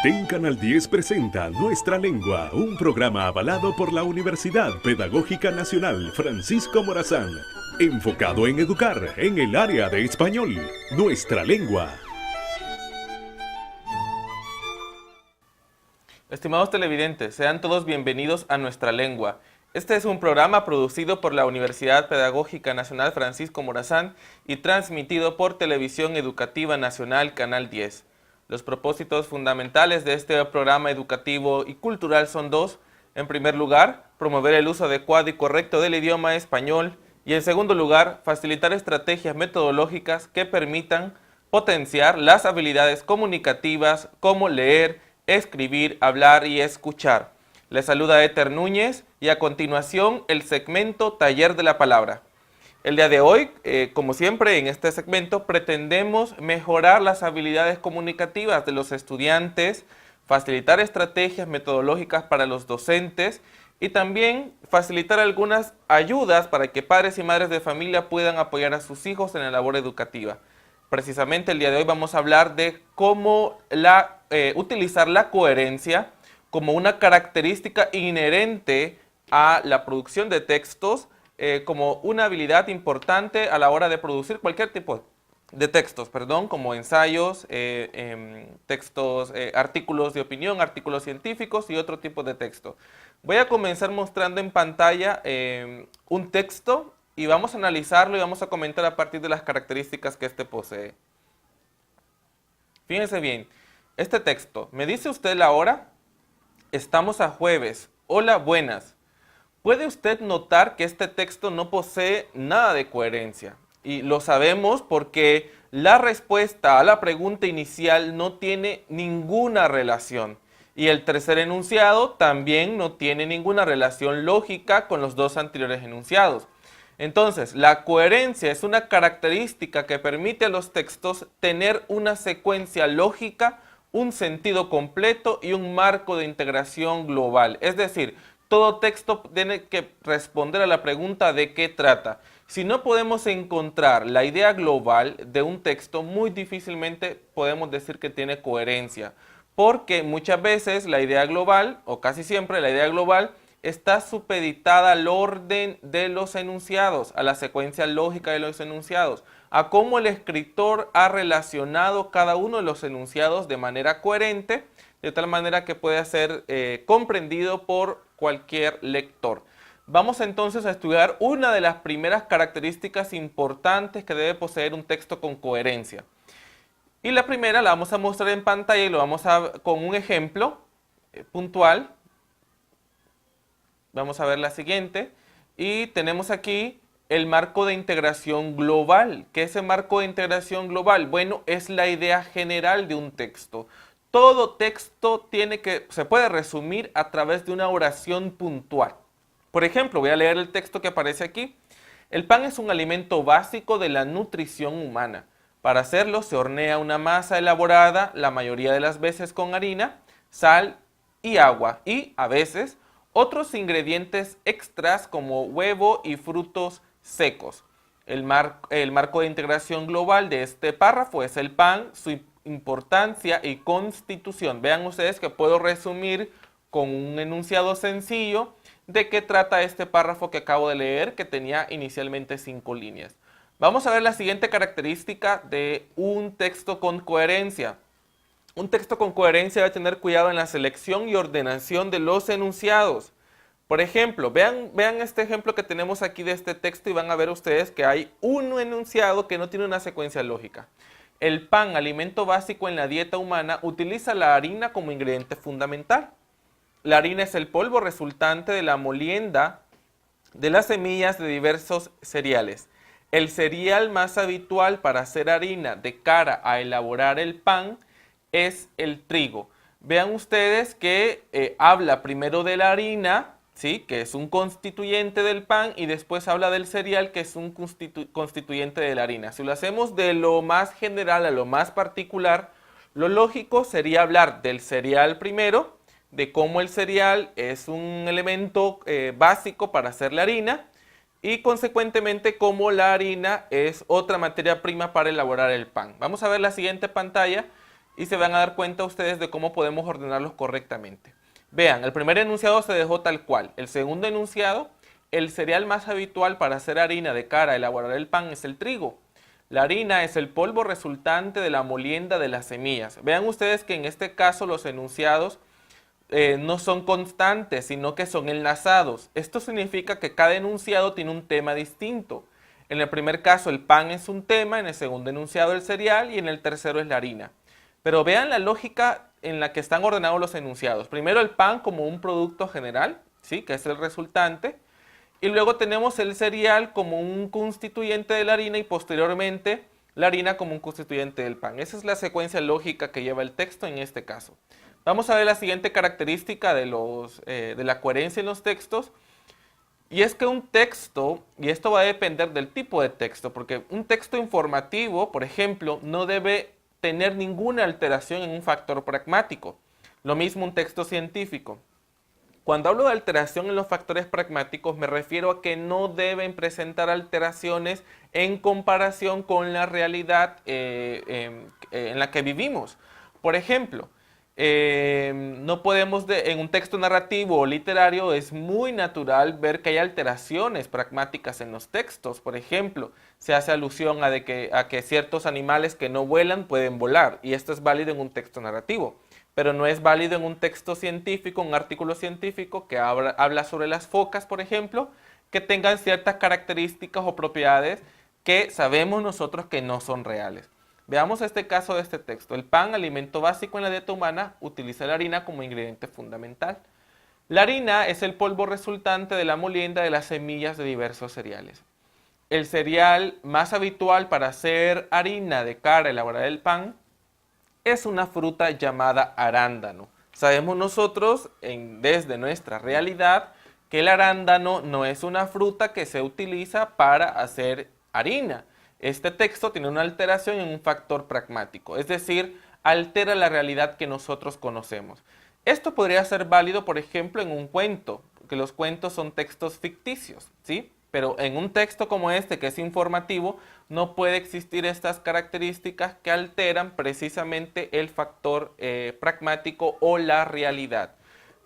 TEN Canal 10 presenta Nuestra Lengua, un programa avalado por la Universidad Pedagógica Nacional Francisco Morazán, enfocado en educar en el área de español. Nuestra Lengua. Estimados televidentes, sean todos bienvenidos a Nuestra Lengua. Este es un programa producido por la Universidad Pedagógica Nacional Francisco Morazán y transmitido por Televisión Educativa Nacional Canal 10. Los propósitos fundamentales de este programa educativo y cultural son dos. En primer lugar, promover el uso adecuado y correcto del idioma español y en segundo lugar, facilitar estrategias metodológicas que permitan potenciar las habilidades comunicativas como leer, escribir, hablar y escuchar. Les saluda Éter Núñez y a continuación el segmento Taller de la Palabra. El día de hoy, como siempre en este segmento, pretendemos mejorar las habilidades comunicativas de los estudiantes, facilitar estrategias metodológicas para los docentes y también facilitar algunas ayudas para que padres y madres de familia puedan apoyar a sus hijos en la labor educativa. Precisamente el día de hoy vamos a hablar de cómo utilizar la coherencia como una característica inherente a la producción de textos, como una habilidad importante a la hora de producir cualquier tipo de textos, como ensayos, textos, artículos de opinión, artículos científicos y otro tipo de texto. Voy a comenzar mostrando en pantalla un texto y vamos a analizarlo y vamos a comentar a partir de las características que este posee. Fíjense bien, este texto, ¿me dice usted la hora? Estamos a jueves. Hola, buenas. ¿Puede usted notar que este texto no posee nada de coherencia? Y lo sabemos porque la respuesta a la pregunta inicial no tiene ninguna relación. Y el tercer enunciado también no tiene ninguna relación lógica con los dos anteriores enunciados. Entonces, la coherencia es una característica que permite a los textos tener una secuencia lógica, un sentido completo y un marco de integración global. Es decir, todo texto tiene que responder a la pregunta de qué trata. Si no podemos encontrar la idea global de un texto, muy difícilmente podemos decir que tiene coherencia. Porque muchas veces la idea global, o casi siempre la idea global, está supeditada al orden de los enunciados, a la secuencia lógica de los enunciados, a cómo el escritor ha relacionado cada uno de los enunciados de manera coherente, de tal manera que pueda ser comprendido por cualquier lector. Vamos entonces a estudiar una de las primeras características importantes que debe poseer un texto con coherencia. Y la primera la vamos a mostrar en pantalla y lo vamos a con un ejemplo puntual. Vamos a ver la siguiente. Y tenemos aquí el marco de integración global. ¿Qué es el marco de integración global? Bueno, es la idea general de un texto. Todo texto se puede resumir a través de una oración puntual. Por ejemplo, voy a leer el texto que aparece aquí. El pan es un alimento básico de la nutrición humana. Para hacerlo se hornea una masa elaborada, la mayoría de las veces con harina, sal y agua y, a veces, otros ingredientes extras como huevo y frutos secos. El marco de integración global de este párrafo es el pan, su importancia y constitución. Vean ustedes que puedo resumir con un enunciado sencillo de qué trata este párrafo que acabo de leer, que tenía inicialmente 5 líneas. Vamos a ver la siguiente característica de un texto con coherencia. Un texto con coherencia debe tener cuidado en la selección y ordenación de los enunciados. Por ejemplo, vean este ejemplo que tenemos aquí de este texto y van a ver ustedes que hay un enunciado que no tiene una secuencia lógica. El pan, alimento básico en la dieta humana, utiliza la harina como ingrediente fundamental. La harina es el polvo resultante de la molienda de las semillas de diversos cereales. El cereal más habitual para hacer harina de cara a elaborar el pan es el trigo. Vean ustedes que habla primero de la harina, ¿sí?, que es un constituyente del pan, y después habla del cereal, que es un constituyente de la harina. Si lo hacemos de lo más general a lo más particular, lo lógico sería hablar del cereal primero, de cómo el cereal es un elemento básico para hacer la harina, y consecuentemente cómo la harina es otra materia prima para elaborar el pan. Vamos a ver la siguiente pantalla y se van a dar cuenta ustedes de cómo podemos ordenarlos correctamente. Vean, el primer enunciado se dejó tal cual. El segundo enunciado, el cereal más habitual para hacer harina de cara a elaborar el pan es el trigo. La harina es el polvo resultante de la molienda de las semillas. Vean ustedes que en este caso los enunciados no son constantes, sino que son enlazados. Esto significa que cada enunciado tiene un tema distinto. En el primer caso el pan es un tema, en el segundo enunciado el cereal y en el tercero es la harina. Pero vean la lógica en la que están ordenados los enunciados. Primero el pan como un producto general, ¿sí?, que es el resultante. Y luego tenemos el cereal como un constituyente de la harina y posteriormente la harina como un constituyente del pan. Esa es la secuencia lógica que lleva el texto en este caso. Vamos a ver la siguiente característica de la coherencia en los textos. Y es que un texto, y esto va a depender del tipo de texto, porque un texto informativo, por ejemplo, no debe tener ninguna alteración en un factor pragmático. Lo mismo un texto científico. Cuando hablo de alteración en los factores pragmáticos, me refiero a que no deben presentar alteraciones en comparación con la realidad en la que vivimos. Por ejemplo, no podemos, en un texto narrativo o literario, es muy natural ver que hay alteraciones pragmáticas en los textos. Por ejemplo, se hace alusión a que ciertos animales que no vuelan pueden volar, y esto es válido en un texto narrativo. Pero no es válido en un texto científico, un artículo científico que habla sobre las focas, por ejemplo, que tengan ciertas características o propiedades que sabemos nosotros que no son reales. Veamos este caso de este texto. El pan, alimento básico en la dieta humana, utiliza la harina como ingrediente fundamental. La harina es el polvo resultante de la molienda de las semillas de diversos cereales. El cereal más habitual para hacer harina de cara a elaborar el pan es una fruta llamada arándano. Sabemos nosotros, desde nuestra realidad, que el arándano no es una fruta que se utiliza para hacer harina. Este texto tiene una alteración en un factor pragmático, es decir, altera la realidad que nosotros conocemos. Esto podría ser válido, por ejemplo, en un cuento, porque los cuentos son textos ficticios, ¿sí? Pero en un texto como este, que es informativo, no puede existir estas características que alteran precisamente el factor pragmático o la realidad.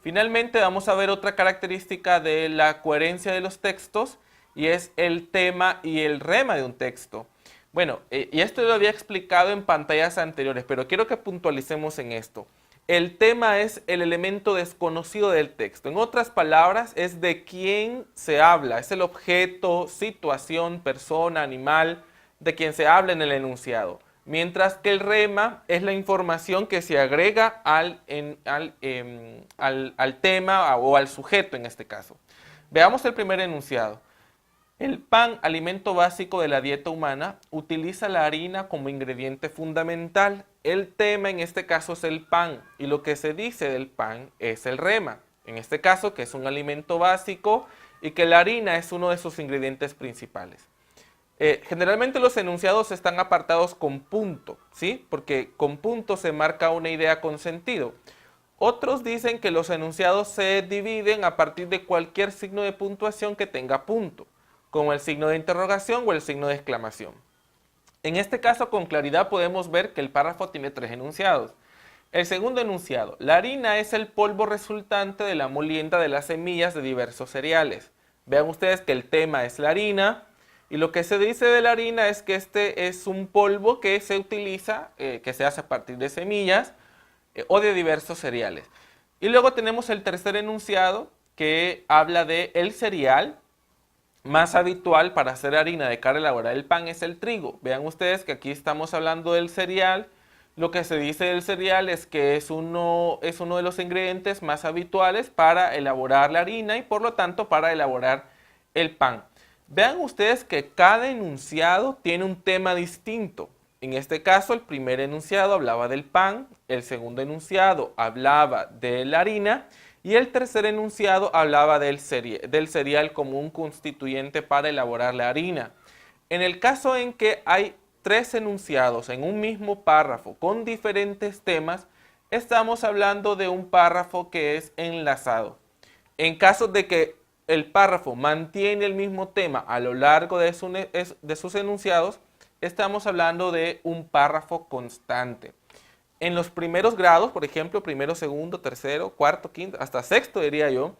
Finalmente vamos a ver otra característica de la coherencia de los textos, y es el tema y el rema de un texto. Bueno, y esto lo había explicado en pantallas anteriores, pero quiero que puntualicemos en esto. El tema es el elemento desconocido del texto. En otras palabras, es de quién se habla. Es el objeto, situación, persona, animal, de quien se habla en el enunciado. Mientras que el rema es la información que se agrega al tema o al sujeto en este caso. Veamos el primer enunciado. El pan, alimento básico de la dieta humana, utiliza la harina como ingrediente fundamental. El tema en este caso es el pan, y lo que se dice del pan es el rema. En este caso, que es un alimento básico y que la harina es uno de sus ingredientes principales. Generalmente los enunciados están apartados con punto, ¿sí? Porque con punto se marca una idea con sentido. Otros dicen que los enunciados se dividen a partir de cualquier signo de puntuación que tenga punto, como el signo de interrogación o el signo de exclamación. En este caso, con claridad podemos ver que el párrafo tiene 3 enunciados. El segundo enunciado: la harina es el polvo resultante de la molienda de las semillas de diversos cereales. Vean ustedes que el tema es la harina, y lo que se dice de la harina es que este es un polvo que se utiliza, que se hace a partir de semillas o de diversos cereales. Y luego tenemos el tercer enunciado, que habla de el cereal más habitual para hacer harina de cara a elaborar el pan es el trigo. Vean ustedes que aquí estamos hablando del cereal. Lo que se dice del cereal es que es uno de los ingredientes más habituales para elaborar la harina y por lo tanto para elaborar el pan. Vean ustedes que cada enunciado tiene un tema distinto. En este caso, el primer enunciado hablaba del pan, el segundo enunciado hablaba de la harina y el tercer enunciado hablaba del cereal como un constituyente para elaborar la harina. En el caso en que hay 3 enunciados en un mismo párrafo con diferentes temas, estamos hablando de un párrafo que es enlazado. En caso de que el párrafo mantiene el mismo tema a lo largo de sus enunciados, estamos hablando de un párrafo constante. En los primeros grados, por ejemplo, primero, segundo, tercero, cuarto, quinto, hasta sexto diría yo,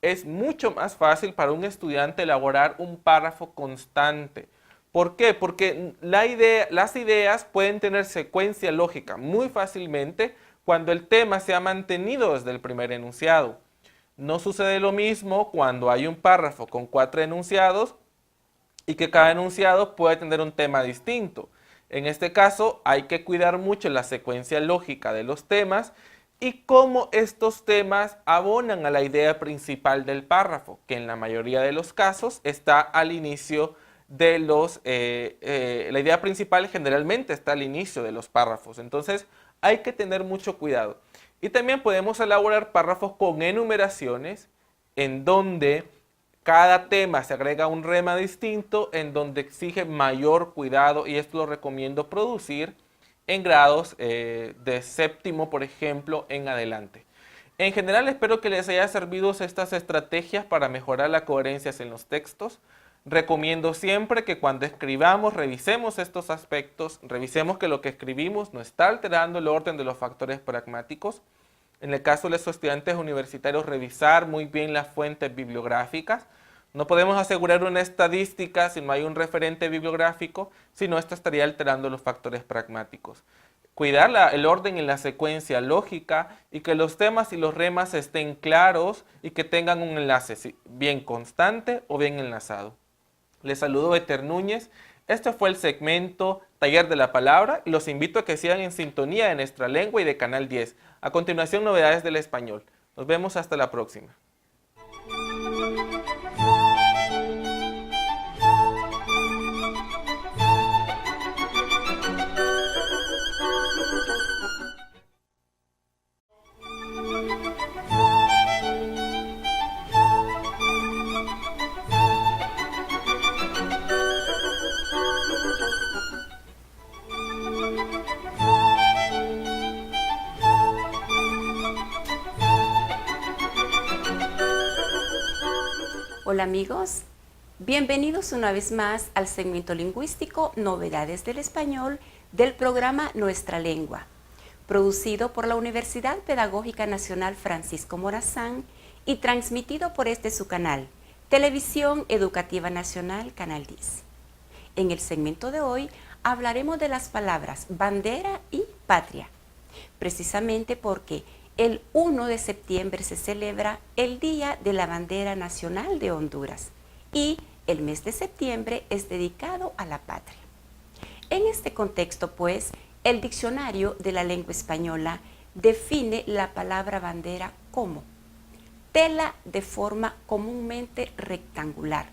es mucho más fácil para un estudiante elaborar un párrafo constante. ¿Por qué? Porque las ideas pueden tener secuencia lógica muy fácilmente cuando el tema se ha mantenido desde el primer enunciado. No sucede lo mismo cuando hay un párrafo con 4 enunciados y que cada enunciado puede tener un tema distinto. En este caso hay que cuidar mucho la secuencia lógica de los temas y cómo estos temas abonan a la idea principal del párrafo, que en la mayoría de los casos está al inicio de la idea principal generalmente está al inicio de los párrafos. Entonces hay que tener mucho cuidado. Y también podemos elaborar párrafos con enumeraciones en donde cada tema se agrega un rema distinto, en donde exige mayor cuidado, y esto lo recomiendo producir en grados de séptimo, por ejemplo, en adelante. En general, espero que les haya servido estas estrategias para mejorar la coherencia en los textos. Recomiendo siempre que cuando escribamos revisemos estos aspectos, revisemos que lo que escribimos no está alterando el orden de los factores pragmáticos. En el caso de los estudiantes universitarios, revisar muy bien las fuentes bibliográficas. No podemos asegurar una estadística si no hay un referente bibliográfico, sino esto estaría alterando los factores pragmáticos. Cuidar el orden y la secuencia lógica y que los temas y los remas estén claros y que tengan un enlace bien constante o bien enlazado. Les saludo Eter Núñez. Este fue el segmento Taller de la Palabra y los invito a que sigan en sintonía de Nuestra Lengua y de Canal 10. A continuación, novedades del español. Nos vemos hasta la próxima. Hola amigos, bienvenidos una vez más al segmento lingüístico Novedades del Español del programa Nuestra Lengua, producido por la Universidad Pedagógica Nacional Francisco Morazán y transmitido por su canal, Televisión Educativa Nacional, Canal 10. En el segmento de hoy hablaremos de las palabras bandera y patria, precisamente porque el 1 de septiembre se celebra el Día de la Bandera Nacional de Honduras y el mes de septiembre es dedicado a la patria. En este contexto, pues, el Diccionario de la Lengua Española define la palabra bandera como tela de forma comúnmente rectangular,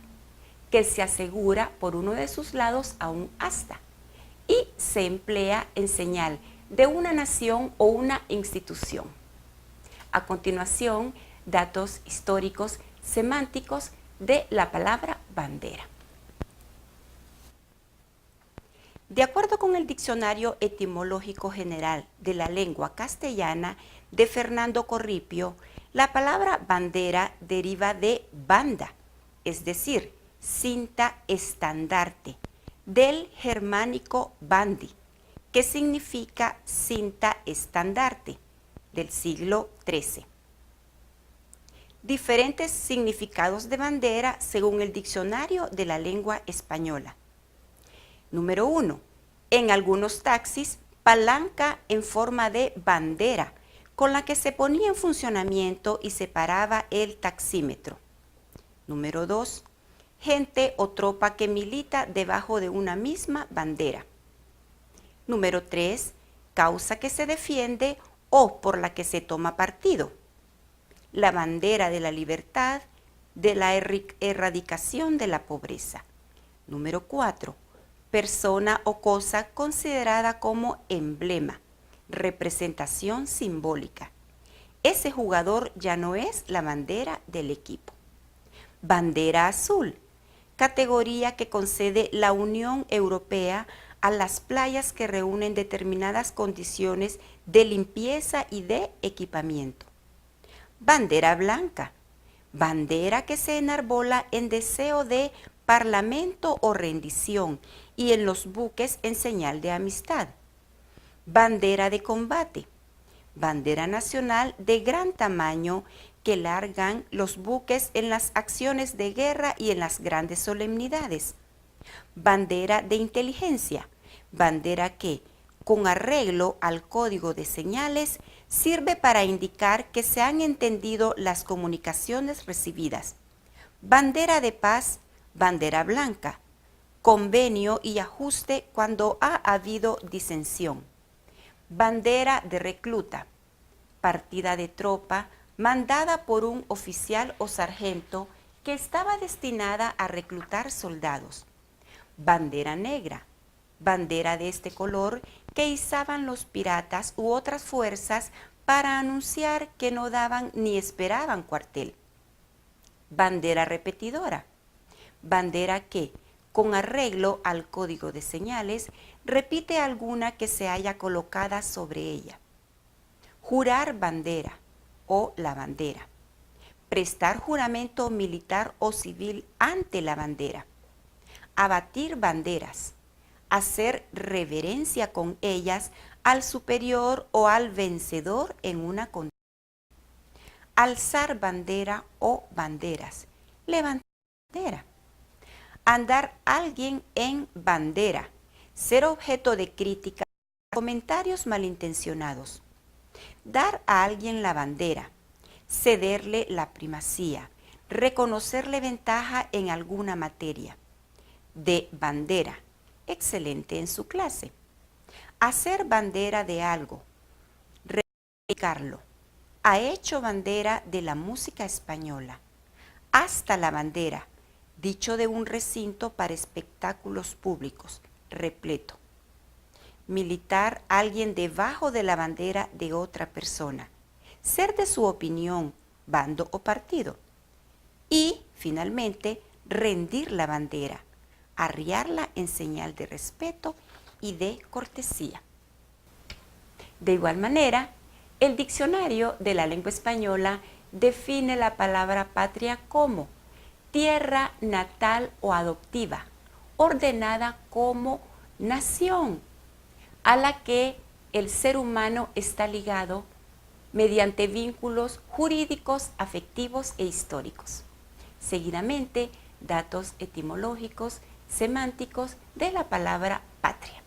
que se asegura por uno de sus lados a un asta y se emplea en señal de una nación o una institución. A continuación, datos históricos semánticos de la palabra bandera. De acuerdo con el Diccionario Etimológico General de la Lengua Castellana de Fernando Corripio, la palabra bandera deriva de banda, es decir, cinta estandarte, del germánico bandi, que significa cinta estandarte, del siglo XIII. Diferentes significados de bandera según el Diccionario de la Lengua Española. Número 1. En algunos taxis, palanca en forma de bandera, con la que se ponía en funcionamiento y se paraba el taxímetro. Número 2. Gente o tropa que milita debajo de una misma bandera. Número 3. Causa que se defiende o por la que se toma partido. La bandera de la libertad, de la erradicación de la pobreza. Número 4. Persona o cosa considerada como emblema, representación simbólica. Ese jugador ya no es la bandera del equipo. Bandera azul, categoría que concede la Unión Europea a las playas que reúnen determinadas condiciones de limpieza y de equipamiento. Bandera blanca, bandera que se enarbola en deseo de parlamento o rendición y en los buques en señal de amistad. Bandera de combate, bandera nacional de gran tamaño que largan los buques en las acciones de guerra y en las grandes solemnidades. Bandera de inteligencia, bandera que, con arreglo al código de señales, sirve para indicar que se han entendido las comunicaciones recibidas. Bandera de paz, bandera blanca, convenio y ajuste cuando ha habido disensión. Bandera de recluta, partida de tropa mandada por un oficial o sargento que estaba destinada a reclutar soldados. Bandera negra, bandera de este color que izaban los piratas u otras fuerzas para anunciar que no daban ni esperaban cuartel. Bandera repetidora, bandera que, con arreglo al código de señales, repite alguna que se haya colocada sobre ella. Jurar bandera o la bandera. Prestar juramento militar o civil ante la bandera. Abatir banderas. Hacer reverencia con ellas al superior o al vencedor en una contienda. Alzar bandera o banderas. Levantar bandera. Andar alguien en bandera. Ser objeto de crítica, comentarios malintencionados. Dar a alguien la bandera. Cederle la primacía. Reconocerle ventaja en alguna materia. De bandera. Excelente en su clase. Hacer bandera de algo. Reivindicarlo. Ha hecho bandera de la música española. Hasta la bandera. Dicho de un recinto para espectáculos públicos, repleto. Militar, alguien debajo de la bandera de otra persona. Ser de su opinión, bando o partido. Y, finalmente, rendir la bandera, arriarla en señal de respeto y de cortesía. De igual manera, el diccionario de la lengua española define la palabra patria como tierra natal o adoptiva, ordenada como nación, a la que el ser humano está ligado mediante vínculos jurídicos, afectivos e históricos. Seguidamente, datos etimológicos, semánticos de la palabra patria.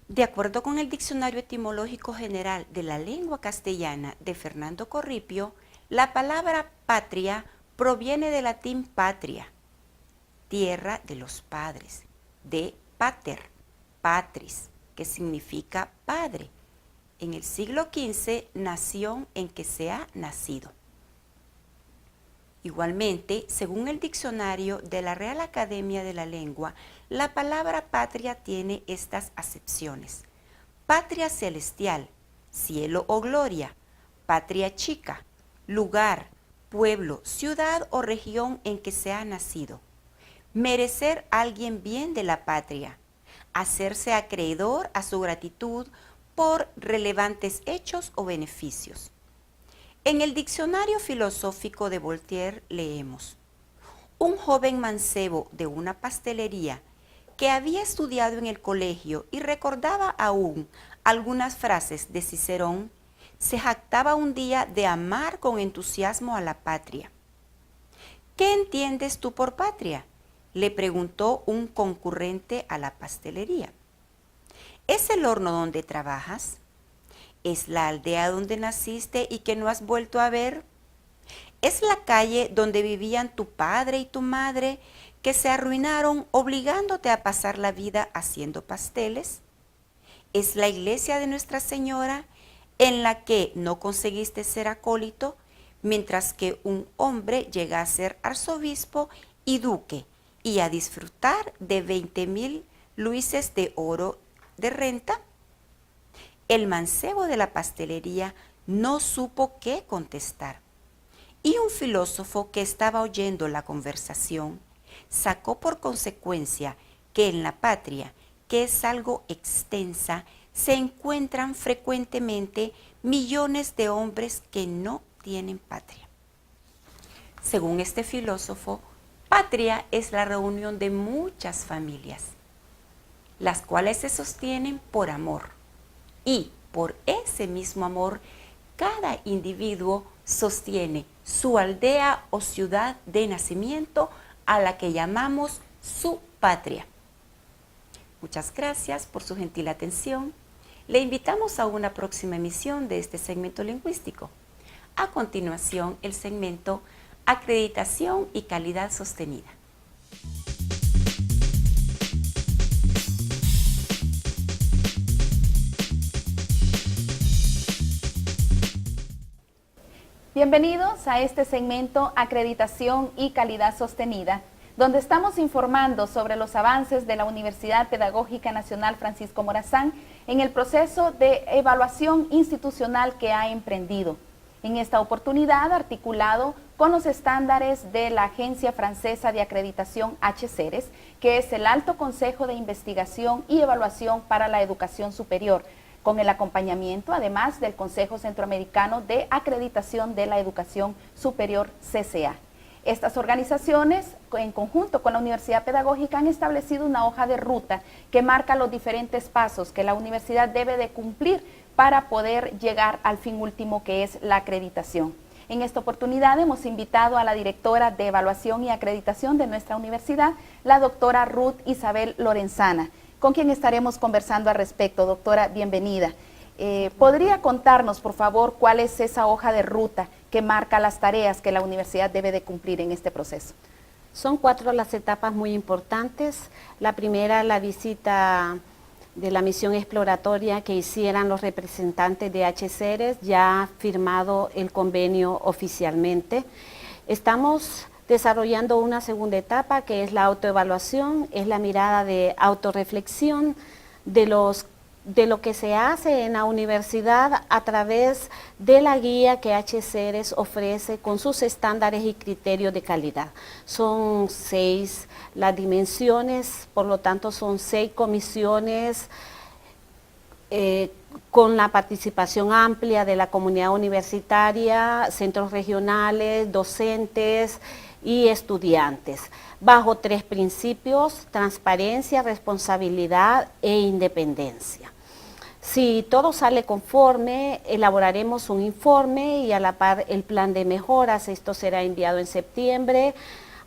De acuerdo con el Diccionario Etimológico General de la Lengua Castellana de Fernando Corripio, la palabra patria proviene del latín patria, tierra de los padres, de pater, patris, que significa padre. En el siglo XV, nación en que se ha nacido. Igualmente, según el diccionario de la Real Academia de la Lengua, la palabra patria tiene estas acepciones. Patria celestial, cielo o gloria, patria chica, lugar, pueblo, ciudad o región en que se ha nacido. Merecer a alguien bien de la patria, hacerse acreedor a su gratitud por relevantes hechos o beneficios. En el diccionario filosófico de Voltaire leemos: un joven mancebo de una pastelería que había estudiado en el colegio y recordaba aún algunas frases de Cicerón, se jactaba un día de amar con entusiasmo a la patria. ¿Qué entiendes tú por patria?, le preguntó un concurrente a la pastelería. ¿Es el horno donde trabajas? ¿Es la aldea donde naciste y que no has vuelto a ver? ¿Es la calle donde vivían tu padre y tu madre que se arruinaron obligándote a pasar la vida haciendo pasteles? ¿Es la iglesia de Nuestra Señora en la que no conseguiste ser acólito, mientras que un hombre llega a ser arzobispo y duque y a disfrutar de 20,000 luises de oro de renta? El mancebo de la pastelería no supo qué contestar, y un filósofo que estaba oyendo la conversación sacó por consecuencia que en la patria, que es algo extensa, se encuentran frecuentemente millones de hombres que no tienen patria. Según este filósofo, patria es la reunión de muchas familias. las cuales se sostienen por amor. Y por ese mismo amor, cada individuo sostiene su aldea o ciudad de nacimiento a la que llamamos su patria. Muchas gracias por su gentil atención. Le invitamos a una próxima emisión de este segmento lingüístico. A continuación, el segmento Acreditación y calidad sostenida. Bienvenidos a este segmento Acreditación y calidad sostenida, donde estamos informando sobre los avances de la Universidad Pedagógica Nacional Francisco Morazán en el proceso de evaluación institucional que ha emprendido. En esta oportunidad, articulado con los estándares de la Agencia Francesa de Acreditación HCERES, que es el Alto Consejo de Investigación y Evaluación para la Educación Superior, con el acompañamiento además del Consejo Centroamericano de Acreditación de la Educación Superior, CCA. Estas organizaciones, en conjunto con la Universidad Pedagógica, han establecido una hoja de ruta que marca los diferentes pasos que la universidad debe de cumplir para poder llegar al fin último, que es la acreditación. En esta oportunidad hemos invitado a la directora de Evaluación y Acreditación de nuestra universidad, la doctora Ruth Isabel Lorenzana, con quien estaremos conversando al respecto. Doctora, bienvenida. ¿Podría contarnos, por favor, cuál es esa hoja de ruta que marca las tareas que la universidad debe de cumplir en este proceso? Son 4 las etapas muy importantes. La primera, la visita de la misión exploratoria que hicieran los representantes de HCERES, ya firmado el convenio oficialmente. Estamos desarrollando una segunda etapa que es la autoevaluación, es la mirada de autorreflexión de lo que se hace en la universidad a través de la guía que HCERES ofrece con sus estándares y criterios de calidad. Son 6 las dimensiones, por lo tanto son 6 comisiones con la participación amplia de la comunidad universitaria, centros regionales, docentes y estudiantes, bajo 3 principios: transparencia, responsabilidad e independencia. Si todo sale conforme, elaboraremos un informe y a la par el plan de mejoras. Esto será enviado en septiembre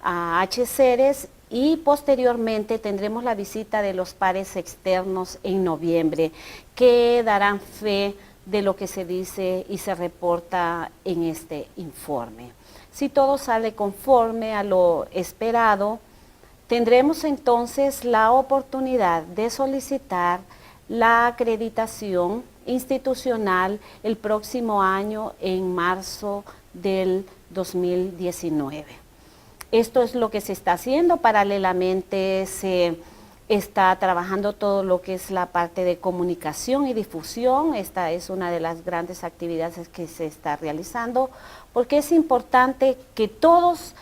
a HCERES y posteriormente tendremos la visita de los pares externos en noviembre, que darán fe de lo que se dice y se reporta en este informe. Si todo sale conforme a lo esperado, tendremos entonces la oportunidad de solicitar la acreditación institucional el próximo año, en marzo del 2019. Esto es lo que se está haciendo. Paralelamente se está trabajando todo lo que es la parte de comunicación y difusión. Esta es una de las grandes actividades que se está realizando, porque es importante que todos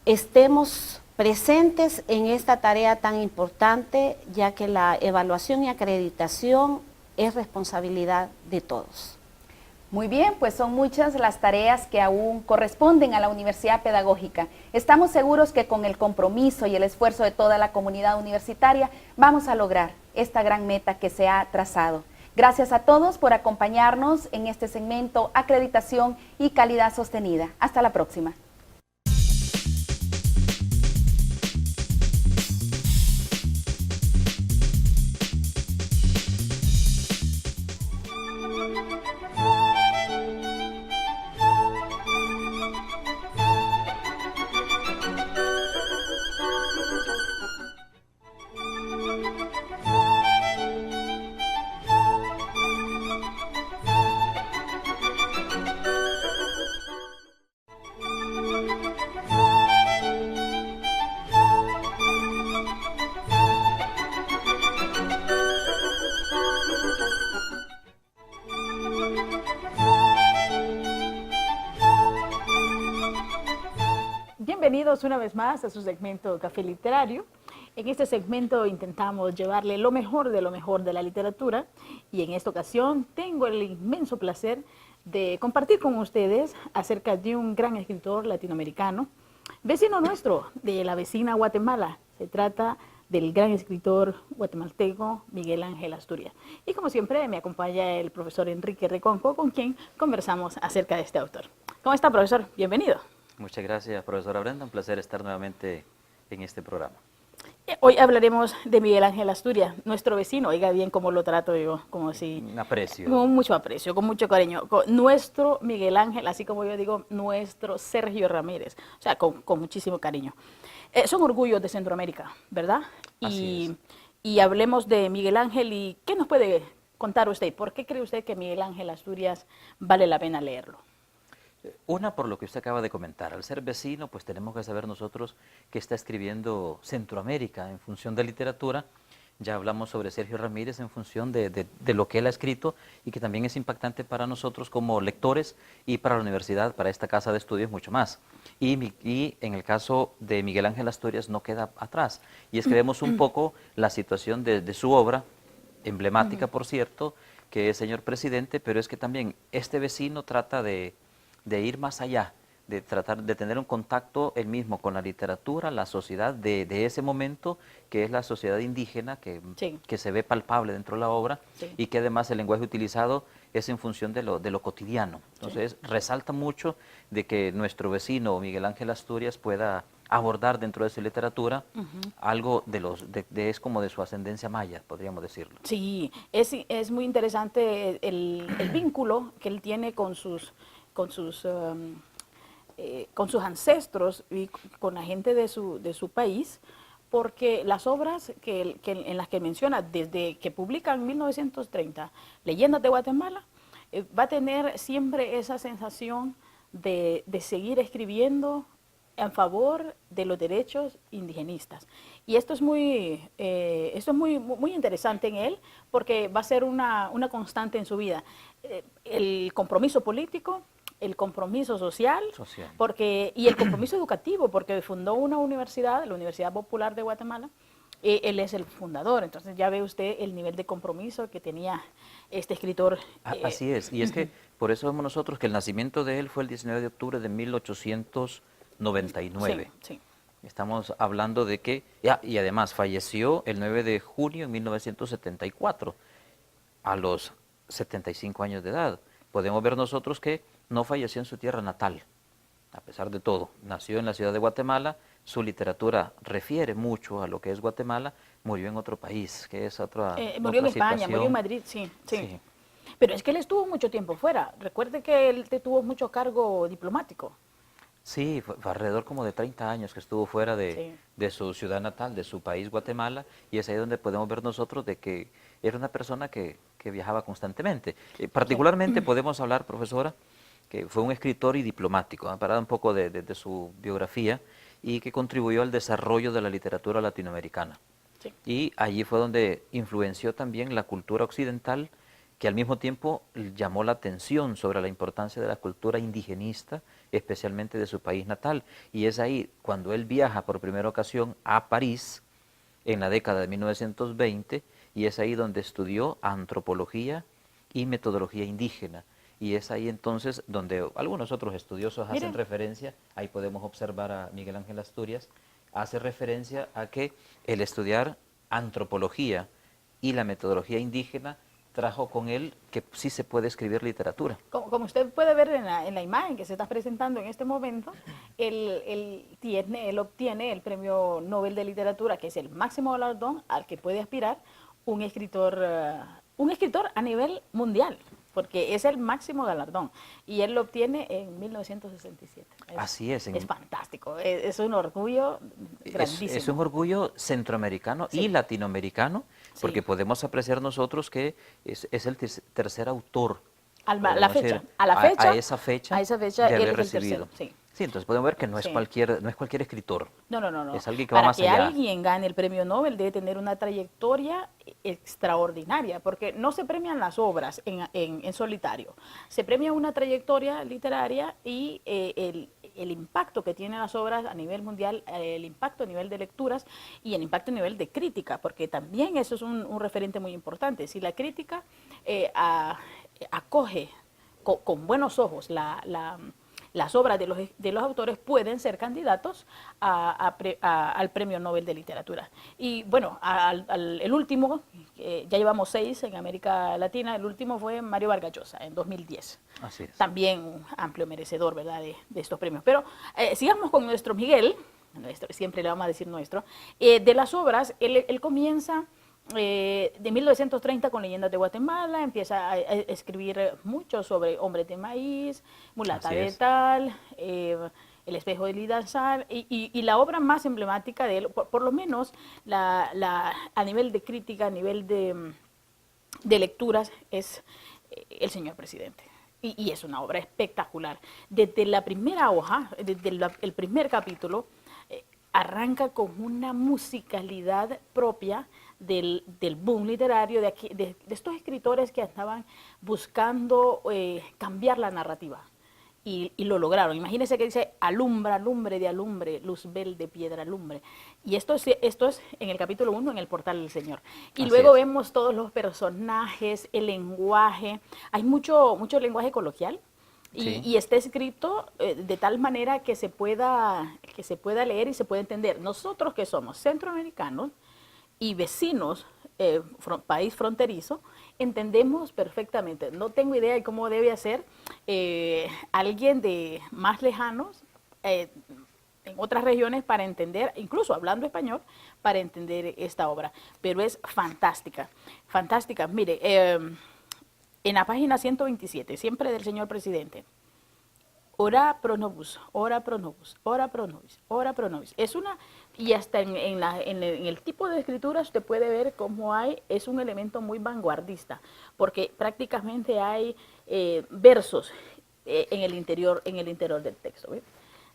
estemos presentes en esta tarea tan importante, ya que la evaluación y acreditación es responsabilidad de todos. Muy bien, pues son muchas las tareas que aún corresponden a la Universidad Pedagógica. Estamos seguros que con el compromiso y el esfuerzo de toda la comunidad universitaria vamos a lograr esta gran meta que se ha trazado. Gracias a todos por acompañarnos en este segmento Acreditación y Calidad Sostenida. Hasta la próxima. Bienvenidos una vez más a su segmento Café Literario. En este segmento intentamos llevarle lo mejor de la literatura y en esta ocasión tengo el inmenso placer de compartir con ustedes acerca de un gran escritor latinoamericano, vecino nuestro, de la vecina Guatemala. Se trata del gran escritor guatemalteco Miguel Ángel Asturias. Y como siempre me acompaña el profesor Enrique Reconco, con quien conversamos acerca de este autor. ¿Cómo está, profesor? Bienvenido. Muchas gracias, profesora Brenda. Un placer estar nuevamente en este programa. Hoy hablaremos de Miguel Ángel Asturias, nuestro vecino. Oiga bien cómo lo trato yo, como si... Aprecio. Con mucho aprecio, con mucho cariño. Nuestro Miguel Ángel, así como yo digo, nuestro Sergio Ramírez. O sea, con muchísimo cariño. Son orgullos de Centroamérica, ¿verdad? Así es. Y hablemos de Miguel Ángel. ¿Y qué nos puede contar usted? ¿Por qué cree usted que Miguel Ángel Asturias vale la pena leerlo? Una, por lo que usted acaba de comentar, al ser vecino, pues tenemos que saber nosotros que está escribiendo Centroamérica en función de literatura. Ya hablamos sobre Sergio Ramírez en función de lo que él ha escrito y que también es impactante para nosotros como lectores y para la universidad, para esta casa de estudios, mucho más. Y en el caso de Miguel Ángel Asturias no queda atrás. Y es que vemos un poco la situación de su obra, emblemática por cierto, que es Señor Presidente, pero es que también este vecino trata de ir más allá, de tratar de tener un contacto él mismo con la literatura, la sociedad de ese momento, que es la sociedad indígena, que se ve palpable dentro de la obra, y que además el lenguaje utilizado es en función de lo cotidiano. Entonces resalta mucho de que nuestro vecino Miguel Ángel Asturias pueda abordar dentro de su literatura algo es como de su ascendencia maya, podríamos decirlo. Sí, es muy interesante el vínculo que él tiene con sus ancestros y con la gente de su país, porque las obras en las que menciona, desde que publica en 1930 Leyendas de Guatemala, va a tener siempre esa sensación de seguir escribiendo en favor de los derechos indigenistas. Y esto es muy interesante en él, porque va a ser una constante en su vida. El compromiso político, el compromiso social. Y el compromiso educativo, porque fundó una universidad, la Universidad Popular de Guatemala. Él es el fundador, entonces ya ve usted el nivel de compromiso que tenía este escritor. Así es, y es que por eso vemos nosotros que el nacimiento de él fue el 19 de octubre de 1899. Sí. Estamos hablando de que, y además falleció el 9 de junio de 1974, a los 75 años de edad. Podemos ver nosotros que no falleció en su tierra natal, a pesar de todo. Nació en la ciudad de Guatemala, su literatura refiere mucho a lo que es Guatemala, murió en otro país, que es otra murió en España, situación. murió en Madrid, sí. Pero es que él estuvo mucho tiempo fuera. Recuerde que él tuvo mucho cargo diplomático. Sí, fue alrededor como de 30 años que estuvo fuera de su ciudad natal, de su país, Guatemala, y es ahí donde podemos ver nosotros de que era una persona que viajaba constantemente. Particularmente podemos hablar, profesora, que fue un escritor y diplomático, para dar un poco de su biografía, y que contribuyó al desarrollo de la literatura latinoamericana. Sí. Y allí fue donde influenció también la cultura occidental, que al mismo tiempo llamó la atención sobre la importancia de la cultura indigenista, especialmente de su país natal. Y es ahí cuando él viaja por primera ocasión a París, en la década de 1920, y es ahí donde estudió antropología y metodología indígena. Y es ahí entonces donde algunos otros estudiosos hacen referencia, ahí podemos observar a Miguel Ángel Asturias, hace referencia a que el estudiar antropología y la metodología indígena trajo con él que sí se puede escribir literatura. Como usted puede ver en la imagen que se está presentando en este momento, él obtiene el Premio Nobel de Literatura, que es el máximo galardón al que puede aspirar un escritor a nivel mundial, porque es el máximo galardón, y él lo obtiene en 1967. Así es. Es fantástico, es un orgullo grandísimo. Es un orgullo centroamericano y latinoamericano, porque podemos apreciar nosotros que es el tercer autor a esa fecha de él haber es el recibido. tercero, Sí, entonces podemos ver que no es cualquier escritor. No. Es alguien que va más allá. Para que alguien gane el premio Nobel debe tener una trayectoria extraordinaria, porque no se premian las obras en solitario, se premia una trayectoria literaria y el impacto que tienen las obras a nivel mundial, el impacto a nivel de lecturas y el impacto a nivel de crítica, porque también eso es un referente muy importante. Si la crítica acoge con buenos ojos las obras de los autores pueden ser candidatos al Premio Nobel de Literatura. Y bueno, el último, ya llevamos 6 en América Latina, el último fue Mario Vargas Llosa en 2010. Así es. También un amplio merecedor, ¿verdad?, de estos premios. Pero sigamos con nuestro Miguel, siempre le vamos a decir nuestro, de las obras, él comienza de 1930 con Leyendas de Guatemala, empieza a escribir mucho sobre Hombres de Maíz, Mulata de Tal, El Espejo de Lidanzar, y la obra más emblemática de él, por lo menos a nivel de crítica, a nivel de lecturas, es El Señor Presidente. Y es una obra espectacular. Desde la primera hoja, desde el primer capítulo, arranca con una musicalidad propia del boom literario, de estos escritores que estaban buscando cambiar la narrativa. Y lo lograron. Imagínense que dice, alumbra, lumbre de alumbre, luzbel de piedra lumbre. Y esto es en el capítulo 1, en el Portal del Señor. Y luego vemos todos los personajes, el lenguaje. Hay mucho lenguaje coloquial. Y está escrito de tal manera que se pueda leer y se pueda entender. Nosotros que somos centroamericanos y vecinos, país fronterizo, entendemos perfectamente. No tengo idea de cómo debe hacer alguien de más lejanos en otras regiones para entender, incluso hablando español, para entender esta obra. Pero es fantástica, fantástica. Mire, en la página 127, siempre del Señor Presidente, ora pro nobis, ora pro nobis, ora pro nobis, ora pro nobis. Es una, y hasta en el tipo de escritura usted puede ver cómo es un elemento muy vanguardista, porque prácticamente hay versos en el interior del texto. ¿Ve?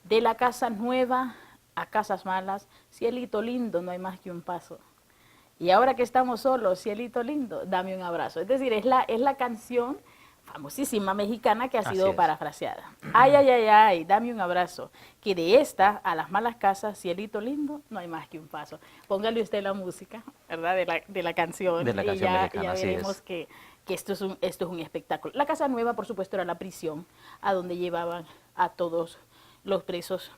De la casa nueva a casas malas, cielito lindo, no hay más que un paso. Y ahora que estamos solos, cielito lindo, dame un abrazo. Es decir, es la canción famosísima mexicana que ha sido parafraseada. Ay, ay, ay, ay, dame un abrazo. Que de esta a las malas casas, cielito lindo, no hay más que un paso. Póngale usted la música, ¿verdad? De la canción. De la canción mexicana, ya veremos que esto es un espectáculo. La Casa Nueva, por supuesto, era la prisión a donde llevaban a todos los presos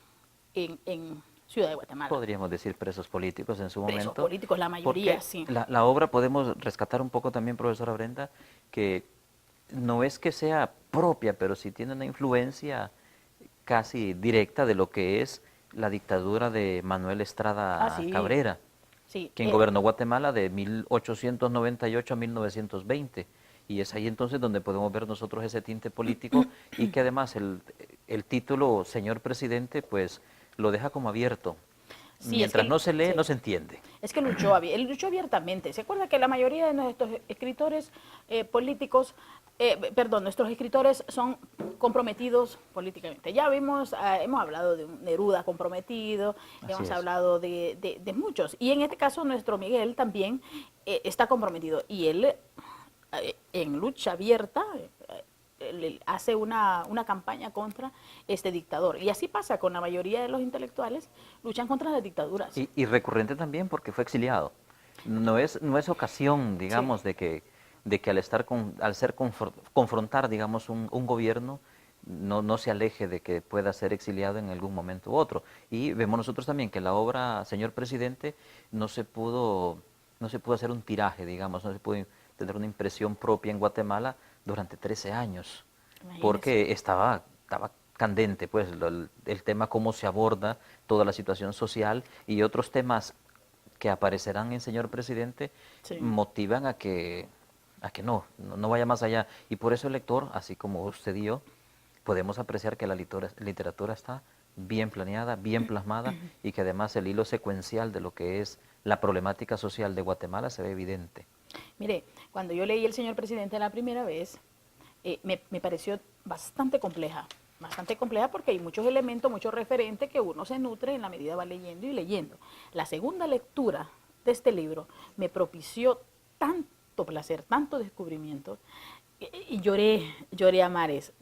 en Ciudad de Guatemala. Podríamos decir presos políticos en su momento. Presos políticos, la mayoría, sí. La obra podemos rescatar un poco también, profesora Brenda, que no es que sea propia, pero sí tiene una influencia casi directa de lo que es la dictadura de Manuel Estrada Cabrera, quien gobernó Guatemala de 1898 a 1920. Y es ahí entonces donde podemos ver nosotros ese tinte político y que además el título Señor Presidente pues lo deja como abierto. Sí, mientras no se lee, no se entiende. Es que él luchó abiertamente. ¿Se acuerda que la mayoría de nuestros escritores políticos, nuestros escritores son comprometidos políticamente? Ya hemos hablado de un Neruda comprometido, hemos hablado de muchos. Y en este caso nuestro Miguel también está comprometido. Y él, en lucha abierta, hace una campaña contra este dictador. Y así pasa con la mayoría de los intelectuales, luchan contra las dictaduras. Y recurrente también porque fue exiliado. No es ocasión, digamos, de que al ser confrontar, digamos, un gobierno, no se aleje de que pueda ser exiliado en algún momento u otro. Y vemos nosotros también que la obra Señor Presidente no se pudo hacer un tiraje, digamos, no se pudo tener una impresión propia en Guatemala durante 13 años, porque estaba candente, pues, el tema cómo se aborda toda la situación social y otros temas que aparecerán en Señor Presidente motivan a que no vaya más allá. Y por eso el lector, así como usted y yo, podemos apreciar que la literatura está bien planeada, bien plasmada y que además el hilo secuencial de lo que es la problemática social de Guatemala se ve evidente. Mire, cuando yo leí El Señor Presidente la primera vez, me pareció bastante compleja porque hay muchos elementos, muchos referentes que uno se nutre en la medida va leyendo y leyendo. La segunda lectura de este libro me propició tanto tanto placer, tanto descubrimiento. Y lloré a mares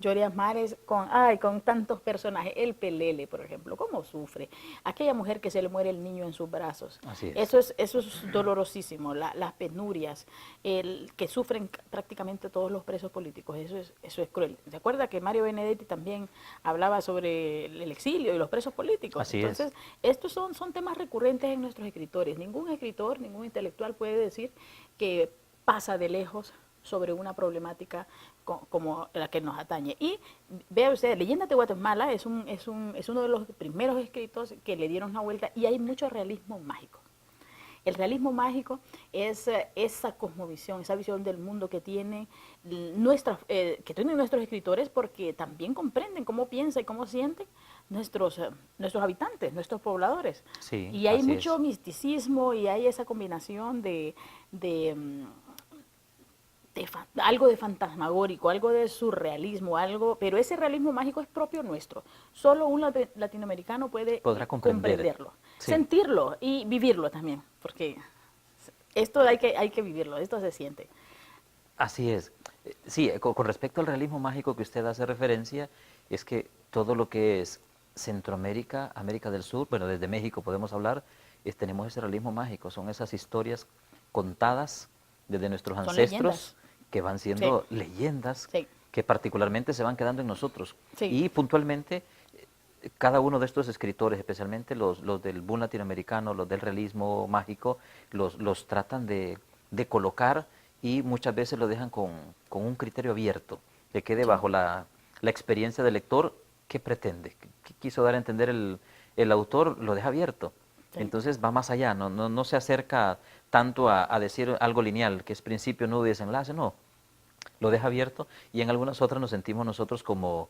con tantos personajes. El Pelele, por ejemplo, cómo sufre. Aquella mujer que se le muere el niño en sus brazos. Así es. Eso es dolorosísimo. Las penurias, que sufren prácticamente todos los presos políticos. Eso es cruel. ¿Se acuerda que Mario Benedetti también hablaba sobre el exilio y los presos políticos? Así Entonces, estos son temas recurrentes en nuestros escritores. Ningún escritor, ningún intelectual puede decir que pasa de lejos sobre una problemática como la que nos atañe. Y vea usted, Leyendas de Guatemala es uno de los primeros escritos que le dieron una vuelta, y hay mucho realismo mágico. El realismo mágico es esa cosmovisión, esa visión del mundo que tienen nuestros escritores, porque también comprenden cómo piensan y cómo sienten nuestros habitantes, nuestros pobladores. Sí, y hay así mucho es. misticismo, y hay esa combinación de algo de fantasmagórico, algo de surrealismo, pero ese realismo mágico es propio nuestro. Solo un latinoamericano podrá comprenderlo, Sí. sentirlo y vivirlo también, porque esto hay que vivirlo, esto se siente. Así es. Sí, con respecto al realismo mágico que usted hace referencia, es que todo lo que es Centroamérica, América del Sur, bueno, desde México podemos hablar, tenemos ese realismo mágico, son esas historias contadas desde nuestros Son ancestros, leyendas. que van siendo leyendas, Sí. que particularmente se van quedando en nosotros. Sí. Y puntualmente, cada uno de estos escritores, especialmente los del boom latinoamericano, los del realismo mágico, los tratan de colocar, y muchas veces lo dejan con un criterio abierto, que quede bajo la experiencia del lector. ¿Qué pretende? ¿Qué quiso dar a entender el autor? Lo deja abierto. Sí. Entonces va más allá, no se acerca tanto a decir algo lineal, que es principio, nudo y desenlace, no. Lo deja abierto, y en algunas otras nos sentimos nosotros como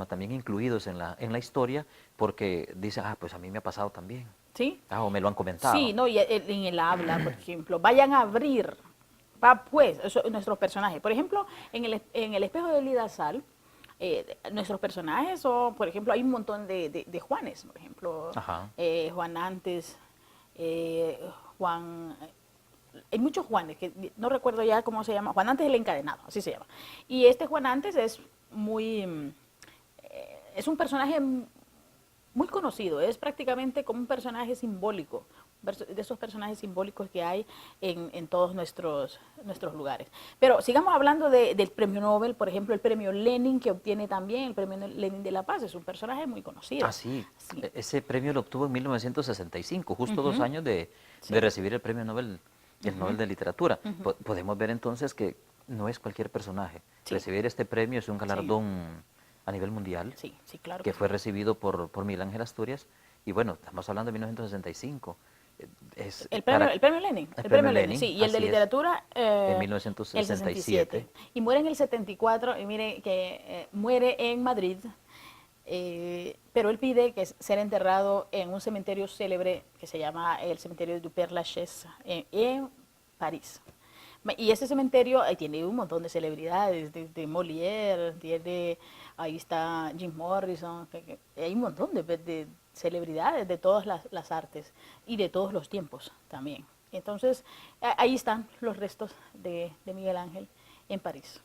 también incluidos en la historia, porque dice, pues a mí me ha pasado también. ¿Sí? O me lo han comentado. Sí, no, y en el habla, por ejemplo, vayan a abrir, nuestros personajes. Por ejemplo, en el espejo de Lida Sal, nuestros personajes son, por ejemplo, hay un montón de Juanes, por ejemplo, Ajá. Juan Antes, Juan... Hay muchos Juanes, que no recuerdo ya cómo se llama. Juan Antes el Encadenado, así se llama. Y este Juan Antes es es un personaje muy conocido, es prácticamente como un personaje simbólico, de esos personajes simbólicos que hay en todos nuestros lugares. Pero sigamos hablando del premio Nobel, por ejemplo, el premio Lenin, que obtiene también el premio Lenin de la Paz, es un personaje muy conocido. Ah, sí. Sí. Ese premio lo obtuvo en 1965, justo 2 años de recibir el premio Nobel, el Nobel de Literatura. Podemos ver entonces que no es cualquier personaje. Sí. Recibir este premio es un galardón a nivel mundial, Sí, sí, claro. que fue recibido por Miguel Ángel Asturias, y bueno, estamos hablando de 1965. El premio Lenin. El premio Lenin, sí. Y el de así es, literatura, en 1967. el 67. Y muere en el 74, y mire que muere en Madrid, pero él pide ser enterrado en un cementerio célebre que se llama el cementerio du Père-Lachaise, en París. Y ese cementerio tiene un montón de celebridades, de Molière, ahí está Jim Morrison, hay un montón de celebridades de todas las artes y de todos los tiempos también. Entonces, ahí están los restos de Miguel Ángel en París.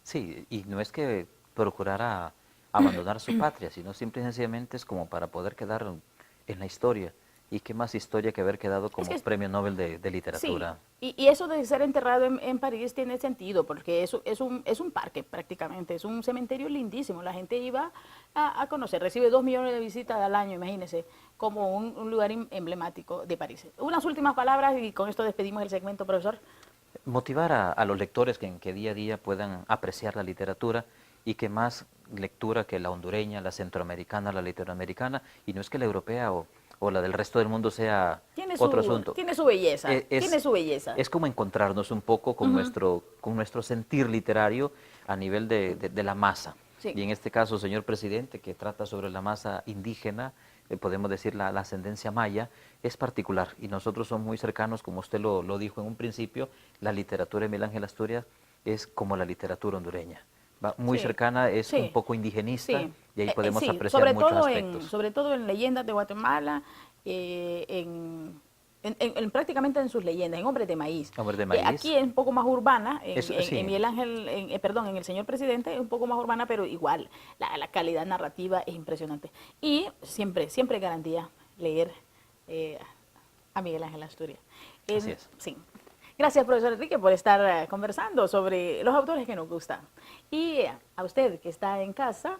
Sí, y no es que procurara abandonar su patria, sino simple y sencillamente es como para poder quedar en la historia. ¿Y qué más historia que haber quedado como premio Nobel de literatura? Sí, y eso de ser enterrado en París tiene sentido, porque es un parque prácticamente, es un cementerio lindísimo. La gente iba a conocer, recibe 2 millones de visitas al año, imagínense, como un lugar emblemático de París. Unas últimas palabras y con esto despedimos el segmento, profesor. Motivar a los lectores que día a día puedan apreciar la literatura, y que más lectura que la hondureña, la centroamericana, la latinoamericana, y no es que la europea o la del resto del mundo sea otro asunto. Tiene su belleza, tiene su belleza. Es como encontrarnos un poco con nuestro sentir literario a nivel de la masa. Sí. Y en este caso, señor presidente, que trata sobre la masa indígena, podemos decir la ascendencia maya, es particular. Y nosotros somos muy cercanos, como usted lo dijo en un principio, la literatura de Miguel Ángel Asturias es como la literatura hondureña. Muy cercana, es un poco indigenista, y ahí podemos apreciar muchos aspectos. Sobre todo en Leyendas de Guatemala, en prácticamente en sus leyendas, en Hombres de Maíz. Hombres de Maíz. Aquí es un poco más urbana, Eso, sí. en Miguel Ángel, en El Señor Presidente es un poco más urbana, pero igual, la calidad narrativa es impresionante. Y siempre garantía leer a Miguel Ángel Asturias. Así es. Sí. Gracias, profesor Enrique, por estar conversando sobre los autores que nos gustan. Y a usted que está en casa,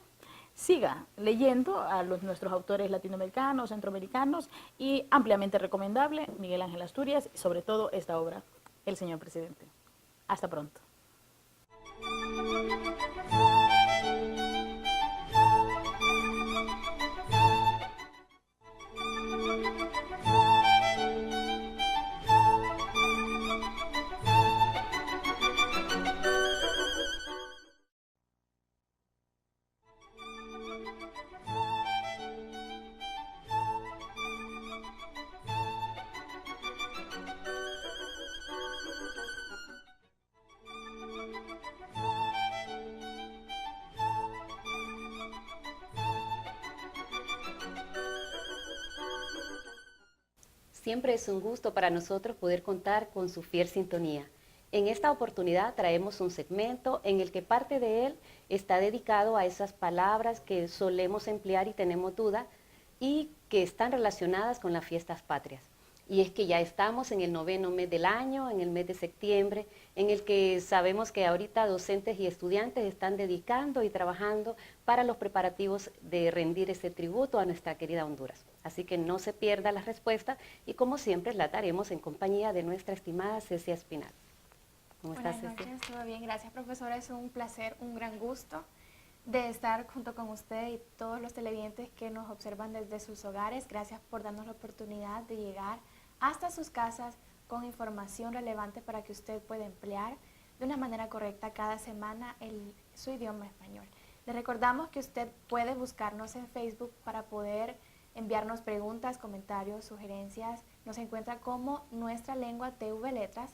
siga leyendo a nuestros autores latinoamericanos, centroamericanos y ampliamente recomendable Miguel Ángel Asturias y sobre todo esta obra, El Señor Presidente. Hasta pronto. Siempre es un gusto para nosotros poder contar con su fiel sintonía. En esta oportunidad traemos un segmento en el que parte de él está dedicado a esas palabras que solemos emplear y tenemos duda y que están relacionadas con las fiestas patrias. Y es que ya estamos en el 9º mes del año, en el mes de septiembre, en el que sabemos que ahorita docentes y estudiantes están dedicando y trabajando para los preparativos de rendir ese tributo a nuestra querida Honduras. Así que no se pierda la respuesta y como siempre la daremos en compañía de nuestra estimada Cecia Espinal. ¿Cómo estás, Cecia? Buenas noches, todo bien, gracias profesora, es un placer, un gran gusto de estar junto con usted y todos los televidentes que nos observan desde sus hogares. Gracias por darnos la oportunidad de llegar hasta sus casas con información relevante para que usted pueda emplear de una manera correcta cada semana su idioma español. Le recordamos que usted puede buscarnos en Facebook para poder enviarnos preguntas, comentarios, sugerencias. Nos encuentra como Nuestra Lengua TV Letras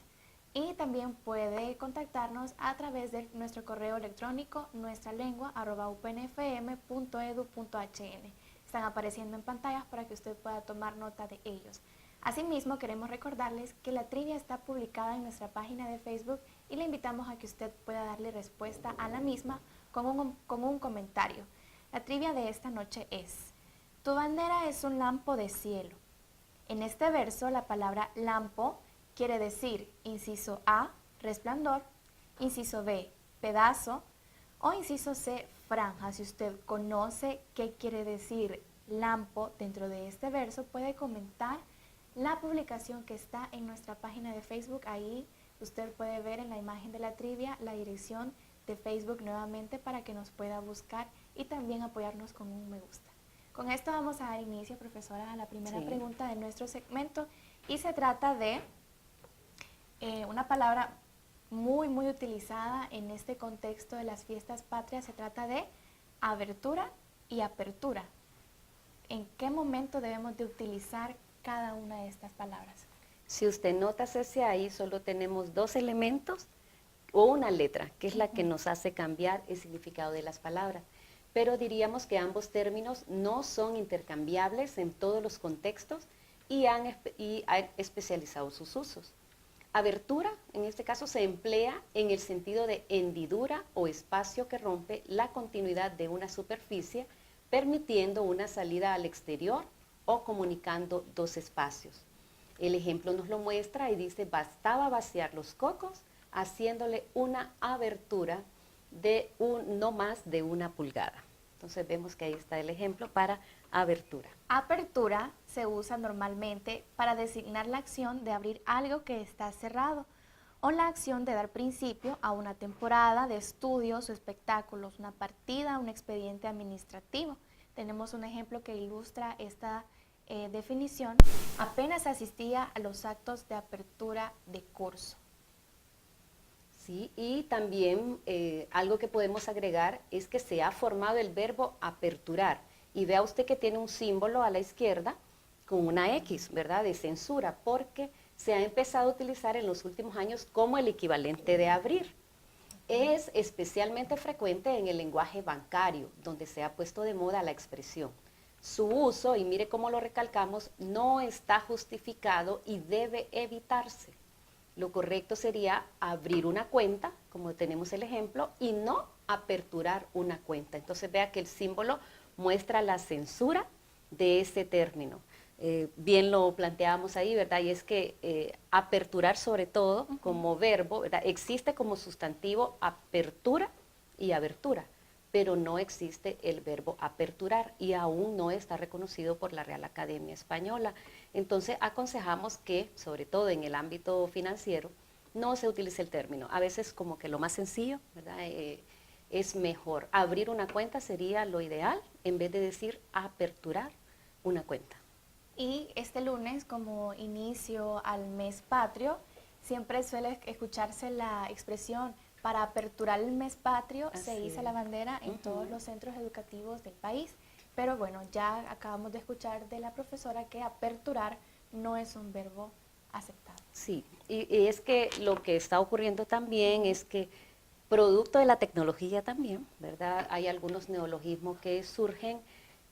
y también puede contactarnos a través de nuestro correo electrónico nuestralengua@upnfm.edu.hn. Están apareciendo en pantallas para que usted pueda tomar nota de ellos. Asimismo, queremos recordarles que la trivia está publicada en nuestra página de Facebook y le invitamos a que usted pueda darle respuesta a la misma con un comentario. La trivia de esta noche es: tu bandera es un lampo de cielo. En este verso, la palabra lampo quiere decir, inciso A, resplandor, inciso B, pedazo, o inciso C, franja. Si usted conoce qué quiere decir lampo dentro de este verso, puede comentar la publicación que está en nuestra página de Facebook. Ahí usted puede ver en la imagen de la trivia la dirección de Facebook nuevamente para que nos pueda buscar y también apoyarnos con un me gusta. Con esto vamos a dar inicio, profesora, a la primera pregunta de nuestro segmento y se trata de una palabra muy utilizada en este contexto de las fiestas patrias. Se trata de abertura y apertura. ¿En qué momento debemos de utilizar cada una de estas palabras? Si usted nota, Cecia, ahí solo tenemos dos elementos o una letra, que es la que nos hace cambiar el significado de las palabras. Pero diríamos que ambos términos no son intercambiables en todos los contextos y han especializado sus usos. Abertura, en este caso, se emplea en el sentido de hendidura o espacio que rompe la continuidad de una superficie, permitiendo una salida al exterior o comunicando dos espacios. El ejemplo nos lo muestra y dice: bastaba vaciar los cocos haciéndole una abertura de no más de 1 pulgada. Entonces vemos que ahí está el ejemplo para abertura. Apertura se usa normalmente para designar la acción de abrir algo que está cerrado o la acción de dar principio a una temporada de estudios o espectáculos, una partida, un expediente administrativo. Tenemos un ejemplo que ilustra esta definición. Apenas asistía a los actos de apertura de curso. Sí, y también algo que podemos agregar es que se ha formado el verbo aperturar. Y vea usted que tiene un símbolo a la izquierda con una X, ¿verdad?, de censura, porque se ha empezado a utilizar en los últimos años como el equivalente de abrir. Es especialmente frecuente en el lenguaje bancario, donde se ha puesto de moda la expresión. su uso, y mire cómo lo recalcamos, no está justificado y debe evitarse. Lo correcto sería abrir una cuenta, como tenemos el ejemplo, y no aperturar una cuenta. Entonces vea que el símbolo muestra la censura de ese término. Bien lo planteábamos ahí, ¿verdad? Y es que aperturar sobre todo como verbo, ¿verdad? Existe como sustantivo apertura y abertura, pero no existe el verbo aperturar y aún no está reconocido por la Real Academia Española. Entonces aconsejamos que, sobre todo en el ámbito financiero, no se utilice el término. A veces como que lo más sencillo, ¿verdad? Es mejor. Abrir una cuenta sería lo ideal en vez de decir aperturar una cuenta. Y este lunes, como inicio al mes patrio, siempre suele escucharse la expresión para aperturar el mes patrio, se iza la bandera en todos los centros educativos del país. Pero bueno, ya acabamos de escuchar de la profesora que aperturar no es un verbo aceptado. Sí, y es que lo que está ocurriendo también es que producto de la tecnología también, ¿verdad? Hay algunos neologismos que surgen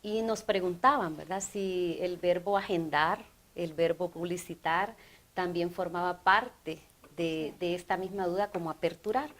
y nos preguntaban, ¿verdad? Si el verbo agendar, el verbo publicitar, también formaba parte de esta misma duda como aperturar.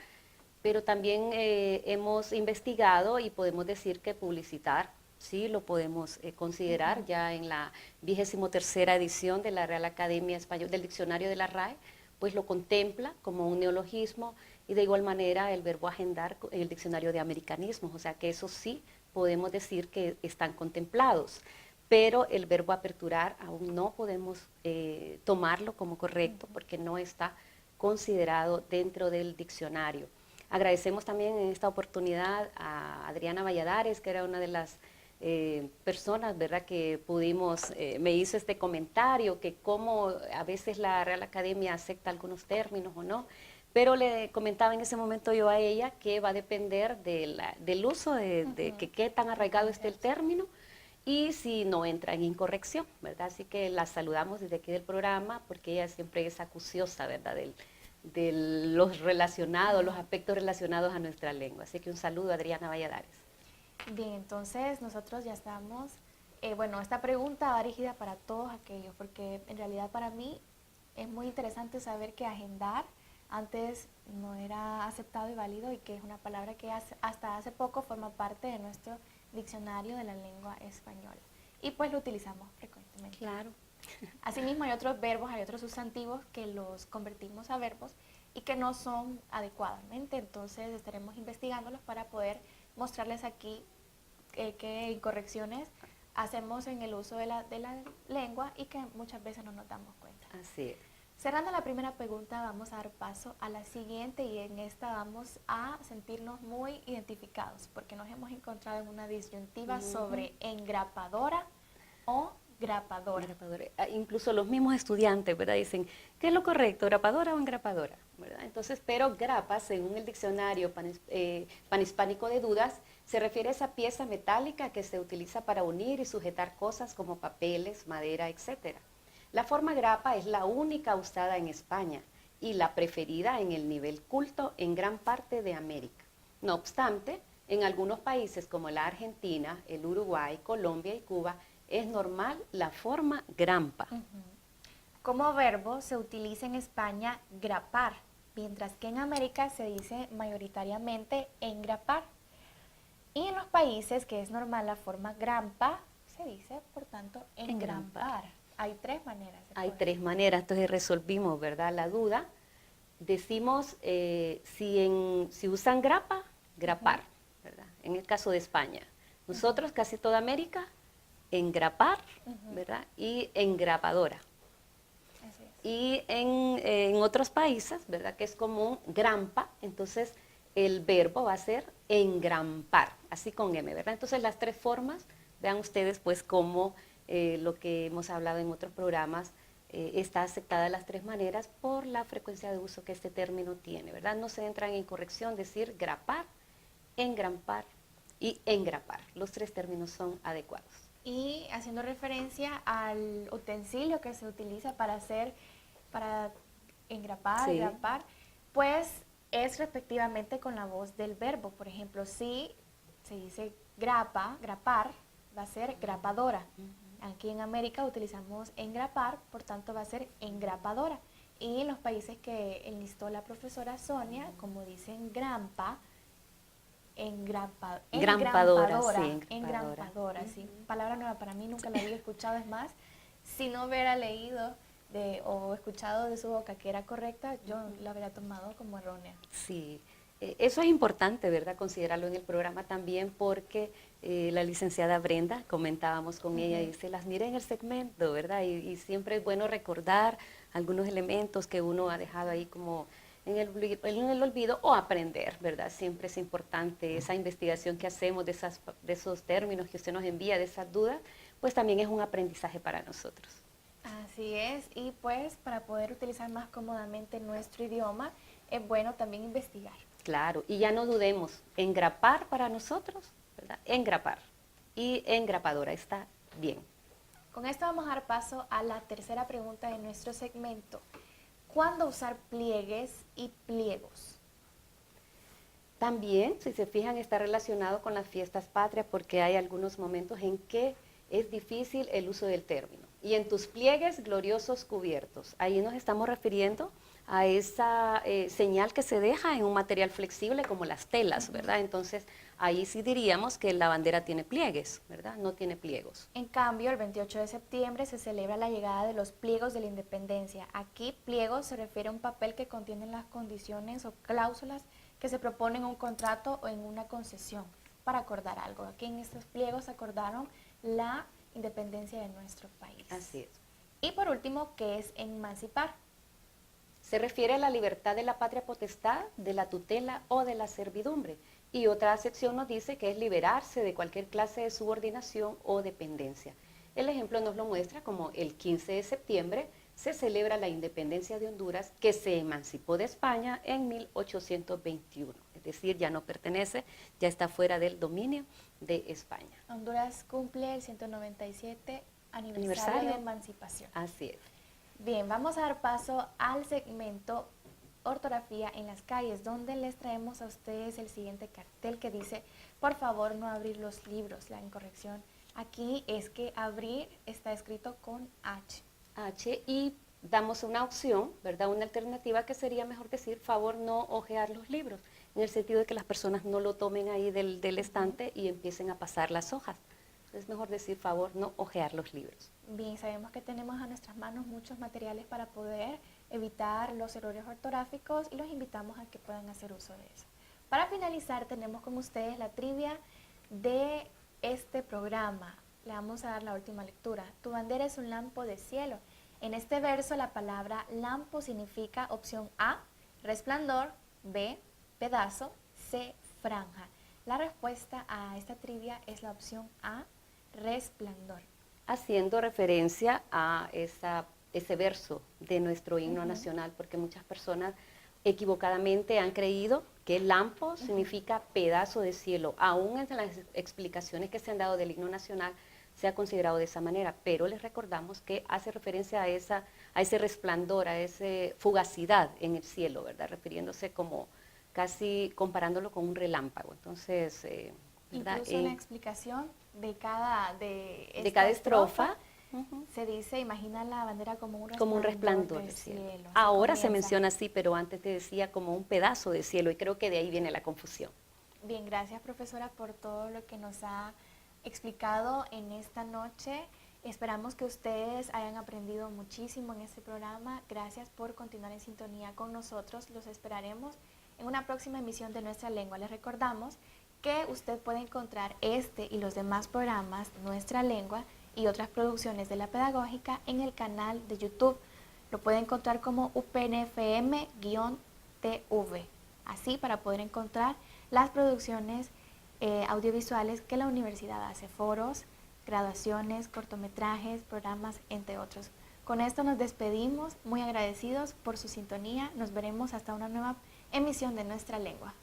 Pero también hemos investigado y podemos decir que publicitar, sí, lo podemos considerar ya en la 23ª edición de la Real Academia Española, del Diccionario de la RAE, pues lo contempla como un neologismo, y de igual manera el verbo agendar en el Diccionario de Americanismos, o sea que eso sí podemos decir que están contemplados, pero el verbo aperturar aún no podemos tomarlo como correcto porque no está considerado dentro del diccionario. Agradecemos también en esta oportunidad a Adriana Valladares, que era una de las personas, ¿verdad?, que pudimos, me hizo este comentario, que cómo a veces la Real Academia acepta algunos términos o no, pero le comentaba en ese momento yo a ella que va a depender del uso, de que qué tan arraigado esté el término y si no entra en incorrección, ¿verdad? Así que la saludamos desde aquí del programa porque ella siempre es acuciosa, ¿verdad?, de los relacionados, los aspectos relacionados a nuestra lengua. Así que un saludo a Adriana Valladares. Bien, entonces nosotros ya estamos, bueno, esta pregunta va dirigida para todos aquellos, porque en realidad para mí es muy interesante saber que agendar antes no era aceptado y válido y que es una palabra que hasta hace poco forma parte de nuestro diccionario de la lengua española. Y pues lo utilizamos frecuentemente. Claro. Asimismo hay otros verbos, hay otros sustantivos que los convertimos a verbos y que no son adecuadamente, entonces estaremos investigándolos para poder mostrarles aquí qué incorrecciones hacemos en el uso de la lengua y que muchas veces no nos damos cuenta. Así es. Cerrando la primera pregunta, vamos a dar paso a la siguiente y en esta vamos a sentirnos muy identificados porque nos hemos encontrado en una disyuntiva sobre engrapadora o grapadora. Incluso los mismos estudiantes, ¿verdad?, dicen, ¿qué es lo correcto, grapadora o engrapadora? ¿Verdad? Entonces, pero grapa, según el diccionario panhispánico de dudas, se refiere a esa pieza metálica que se utiliza para unir y sujetar cosas como papeles, madera, etc. La forma grapa es la única usada en España y la preferida en el nivel culto en gran parte de América. No obstante, en algunos países como la Argentina, el Uruguay, Colombia y Cuba, es normal la forma grampa. Como verbo se utiliza en España grapar, mientras que en América se dice mayoritariamente engrapar. Y en los países que es normal la forma grampa, se dice, por tanto, engrampar. Hay tres maneras. Hay tres maneras, entonces resolvimos, ¿verdad?, la duda. Decimos, si usan grapa, grapar, ¿verdad? En el caso de España. Nosotros, casi toda América, engrapar, ¿verdad?, y engrapadora. Así es. Y en otros países, ¿verdad?, que es común, grampa, entonces el verbo va a ser engrampar, así con M, ¿verdad? Entonces las tres formas, vean ustedes pues cómo lo que hemos hablado en otros programas está aceptada de las tres maneras por la frecuencia de uso que este término tiene, ¿verdad? No se entra en incorrección decir grapar, engrampar y engrapar. Los tres términos son adecuados. Y haciendo referencia al utensilio que se utiliza para engrapar, Sí. engrapar, pues es respectivamente con la voz del verbo. Por ejemplo, si se dice grapa, grapar, va a ser grapadora. Aquí en América utilizamos engrapar, por tanto va a ser engrapadora. Y en los países que enlistó la profesora Sonia, como dicen grampa, Engrampadora, sí. Palabra nueva para mí, nunca la había escuchado. Es más, si no hubiera leído o escuchado de su boca que era correcta, yo la habría tomado como errónea. Sí, eso es importante, ¿verdad? Considerarlo en el programa también porque la licenciada Brenda, comentábamos con ella, y se las mira en el segmento, ¿verdad? Y siempre es bueno recordar algunos elementos que uno ha dejado ahí como en el olvido o aprender, ¿verdad? Siempre es importante esa investigación que hacemos de esos términos que usted nos envía, de esas dudas, pues también es un aprendizaje para nosotros. Así es, y pues para poder utilizar más cómodamente nuestro idioma, es bueno también investigar. Claro, y ya no dudemos, engrapar para nosotros, ¿verdad? Engrapar y engrapadora, está bien. Con esto vamos a dar paso a la tercera pregunta de nuestro segmento. ¿Cuándo usar pliegues y pliegos? También, si se fijan, está relacionado con las fiestas patrias porque hay algunos momentos en que es difícil el uso del término. Y en tus pliegues gloriosos cubiertos, ahí nos estamos refiriendo a esa señal que se deja en un material flexible como las telas, ¿verdad? Entonces, ahí sí diríamos que la bandera tiene pliegues, ¿verdad? No tiene pliegos. En cambio, el 28 de septiembre se celebra la llegada de los pliegos de la independencia. Aquí, pliegos se refiere a un papel que contiene las condiciones o cláusulas que se proponen en un contrato o en una concesión para acordar algo. Aquí en estos pliegos acordaron la independencia de nuestro país. Así es. Y por último, ¿qué es emancipar? Se refiere a la libertad de la patria potestad, de la tutela o de la servidumbre. Y otra sección nos dice que es liberarse de cualquier clase de subordinación o dependencia. El ejemplo nos lo muestra como el 15 de septiembre se celebra la independencia de Honduras, que se emancipó de España en 1821. Es decir, ya no pertenece, ya está fuera del dominio de España. Honduras cumple el 197 aniversario de emancipación. Así es. Bien, vamos a dar paso al segmento Ortografía en las calles, donde les traemos a ustedes el siguiente cartel que dice, por favor no abrir los libros. La incorrección aquí es que abrir está escrito con H. H, y damos una opción, ¿verdad? Una alternativa que sería mejor decir, favor no ojear los libros, en el sentido de que las personas no lo tomen ahí del estante y empiecen a pasar las hojas. Es mejor decir, favor no ojear los libros. Bien, sabemos que tenemos a nuestras manos muchos materiales para poder evitar los errores ortográficos y los invitamos a que puedan hacer uso de eso. Para finalizar, tenemos con ustedes la trivia de este programa. Le vamos a dar la última lectura. Tu bandera es un lampo de cielo. En este verso, la palabra lampo significa opción A, resplandor, B, pedazo, C, franja. La respuesta a esta trivia es la opción A, resplandor. Haciendo referencia a ese verso de nuestro himno nacional, porque muchas personas equivocadamente han creído que lampo significa pedazo de cielo. Aún en las explicaciones que se han dado del himno nacional se ha considerado de esa manera, pero les recordamos que hace referencia a ese resplandor, a esa fugacidad en el cielo, ¿verdad? Refiriéndose como casi comparándolo con un relámpago. Entonces, ¿verdad? Incluso en la explicación de cada estrofa se dice, imagina la bandera como un resplandor del cielo. Ahora se menciona así, pero antes te decía como un pedazo de cielo, y creo que de ahí viene la confusión. Bien, gracias profesora por todo lo que nos ha explicado en esta noche. Esperamos que ustedes hayan aprendido muchísimo en este programa. Gracias por continuar en sintonía con nosotros. Los esperaremos en una próxima emisión de Nuestra Lengua. Les recordamos que usted puede encontrar este y los demás programas, Nuestra Lengua, y otras producciones de la Pedagógica en el canal de YouTube. Lo puede encontrar como UPNFM-TV. Así, para poder encontrar las producciones audiovisuales que la universidad hace, foros, graduaciones, cortometrajes, programas, entre otros. Con esto nos despedimos, muy agradecidos por su sintonía. Nos veremos hasta una nueva emisión de Nuestra Lengua.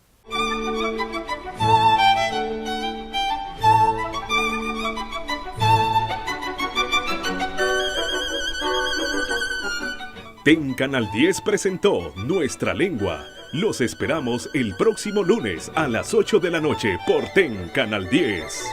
TEN Canal 10 presentó Nuestra Lengua. Los esperamos el próximo lunes a las 8 de la noche por TEN Canal 10.